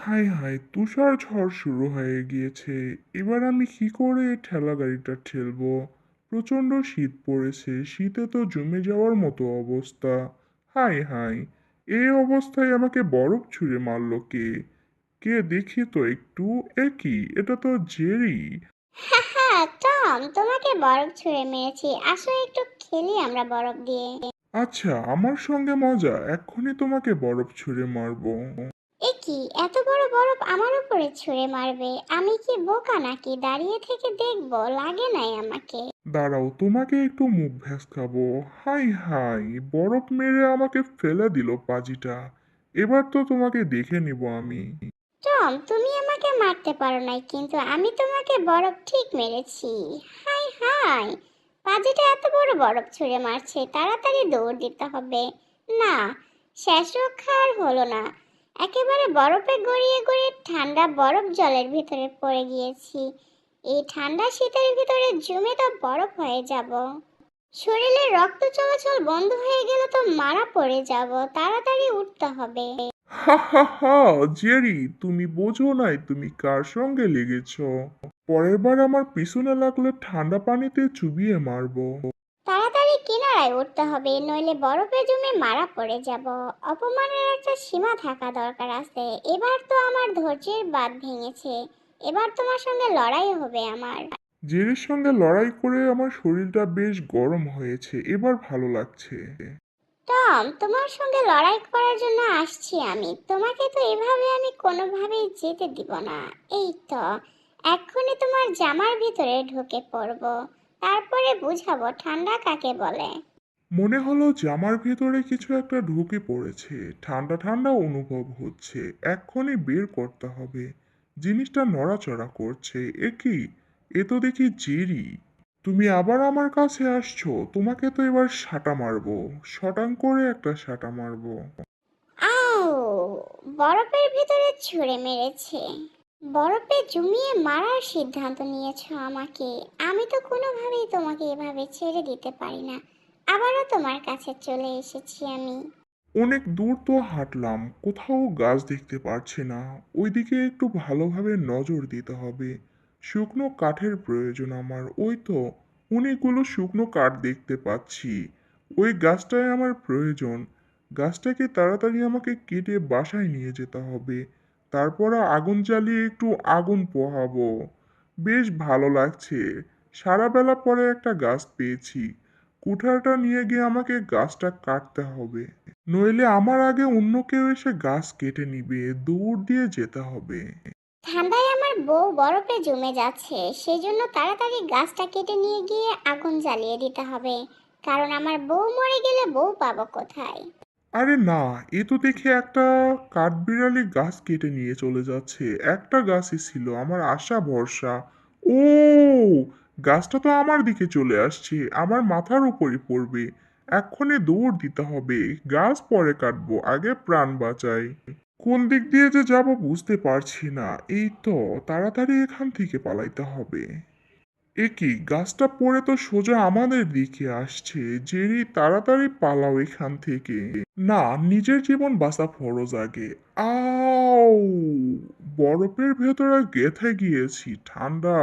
হায় হায়, তুষার ঝড় শুরু হয়ে গিয়েছে। এবার আমি কি করে এই ঠেলা গাড়িটা ঠেলবো? প্রচন্ড শীত পড়েছে, শীতে তো জমে যাওয়ার মতো অবস্থা। হায় হায়, এই অবস্থায় আমাকে বরফ ছুঁড়ে মারলো কে? কে দেখি তো একটু। এ কি, এটা তো জেরি। হ্যাঁ টম, তোমাকে বরফ ছুঁড়ে মেরেছি, আসো একটু খেলি আমরা বরফ দিয়ে। আচ্ছা, আমার সঙ্গে মজা, এক্ষুনি তোমাকে বরফ ছুঁড়ে মারবো। এ কি, এত বড় বরফ আমার উপরে ছুঁড়ে মারবে? আমি কি বোকা নাকি? দাঁড়িয়ে থেকে দেখবো, লাগে নাই আমাকে। দাঁড়াও, তোমাকে একটু মুখ ভেসকাবো। হাই হাই, বরফ মেরে আমাকে ফেলে দিল পাজিটা। এবার তো তোমাকে দেখে নিব আমি। টম, তুমি আমাকে মারতে পারো নাই, কিন্তু আমি তোমাকে বরফ ঠিক মেরেছি। হাই হাই, পাজিটা এত বড় বরফ ছুঁড়ে মারছে, তাড়াতাড়ি দৌড় দিতে হবে। না, শেষ রক্ষা আর হলো না। একেবারে বরফে গড়িয়ে গড়িয়ে ঠান্ডা বরফ জলের ভিতরে পড়ে গিয়েছি। এই ঠান্ডা শীতের ভিতরে জমে তো বরফ হয়ে যাব। শরীরে রক্ত চলাচল বন্ধ হয়ে গেলে তো মারা পড়ে যাব। তাড়াতাড়ি উঠতে হবে। হা হা হা, জেরি, তুমি বোঝো নাই তুমি কার সঙ্গে লেগেছ। পরের বার আমার পিছনে লাগলে ঠান্ডা পানিতে চুবিয়ে মারবো। তাড়াতাড়ি কিনারায় উঠতে হবে, নইলে বরফে জমে মারা পড়ে যাব। অপমানের একটা সীমা থাকা দরকার আছে। এবার তো আমার ধৈর্যের বাঁধ ভেঙেছে। এবার তোমার সঙ্গে লড়াই হবে আমার। জেরির সঙ্গে লড়াই করে আমার শরীরটা বেশ গরম হয়েছে, এবার ভালো লাগছে। টম, তোমার সঙ্গে লড়াই করার জন্য আসছি আমি। তোমাকে তো এভাবে আমি কোনোভাবেই যেতে দিব না। এই তো, এক্ষুনি তোমার জামার ভিতরে ঢুকে পড়ব, তারপরে বুঝাবো ঠান্ডা কাকে বলে। মনে হলো জামার ভেতরে কিছু একটা ঢুকে পড়েছে। ঠান্ডা ঠান্ডা অনুভব হচ্ছে। এক্ষুনি বের করতে হবে। জিনিসটা নড়াচড়া করছে। এ কি? এ তো দেখি জেরি। তুমি আবার আমার কাছে আসছো, তোমাকে তো এবার শাটা মারবো। শটাং করে একটা শাটা মারবো। আউ, বরফের ভিতরে ছুঁড়ে মেরেছে। বরফে জমিয়ে মারার সিদ্ধান্ত নিয়েছো আমাকে। আমি তো কোনোভাবেই তোমাকে এভাবে ছেড়ে দিতে পারি না। আবারও তোমার কাছে চলে এসেছি আমি। অনেক দূর তো হাঁটলাম, কোথাও গাছ দেখতে পারছি না। ওইদিকে একটু ভালোভাবে নজর দিতে হবে। শুকনো কাঠের প্রয়োজন আমার। ওই তো, অনেকগুলো শুকনো কাঠ দেখতে পাচ্ছি। ওই গাছটাই আমার প্রয়োজন। গাছটাকে তাড়াতাড়ি আমাকে কেটে বাসায় নিয়ে যেতে হবে। তারপর আগুন জ্বালিয়ে একটু আগুন পোহাবো। বেশ ভালো লাগছে। সারা বেলা পরে একটা গাছ পেয়েছি। কুঠারটা নিয়ে গিয়ে আমাকে গাছটা কাটতে হবে, নইলে আমার আগে অন্য কেউ এসে গাছ কেটে নিবে। দৌড় দিয়ে যেতে হবে। ঠান্ডায় আমার বউ বরফে জমে যাচ্ছে, সেজন্য তাড়াতাড়ি গাছটা কেটে নিয়ে গিয়ে আগুন জ্বালিয়ে দিতে হবে। কারণ আমার বউ মরে গেলে বউ পাবো কোথায়? আরে না, এ তো দেখি একটা কাঠবিড়ালি গাছ কেটে নিয়ে চলে যাচ্ছে। একটা গাছই ছিল আমার আশা ভরসা। ও, গাছটা তো আমার দিকে চলে আসছে, আমার মাথার উপরই পড়বে। এক্ষুনি দৌড় দিতে হবে। গাছ পরে কাটবো, আগে প্রাণ বাঁচাই। কোন দিক দিয়ে যে যাব বুঝতে পারছি না। এই তো, তাড়াতাড়ি এখান থেকে পালাইতে হবে। এ কি, গাছটা পড়ে তো সোজা আমাদের দিকে আসছে। জেরি, তাড়াতাড়ি পালাও এখান থেকে। না, নিজের জীবন বাঁচা ফরজ আগে। আউ, বরফের ভেতরে গেঁথে গিয়েছি, ঠান্ডা।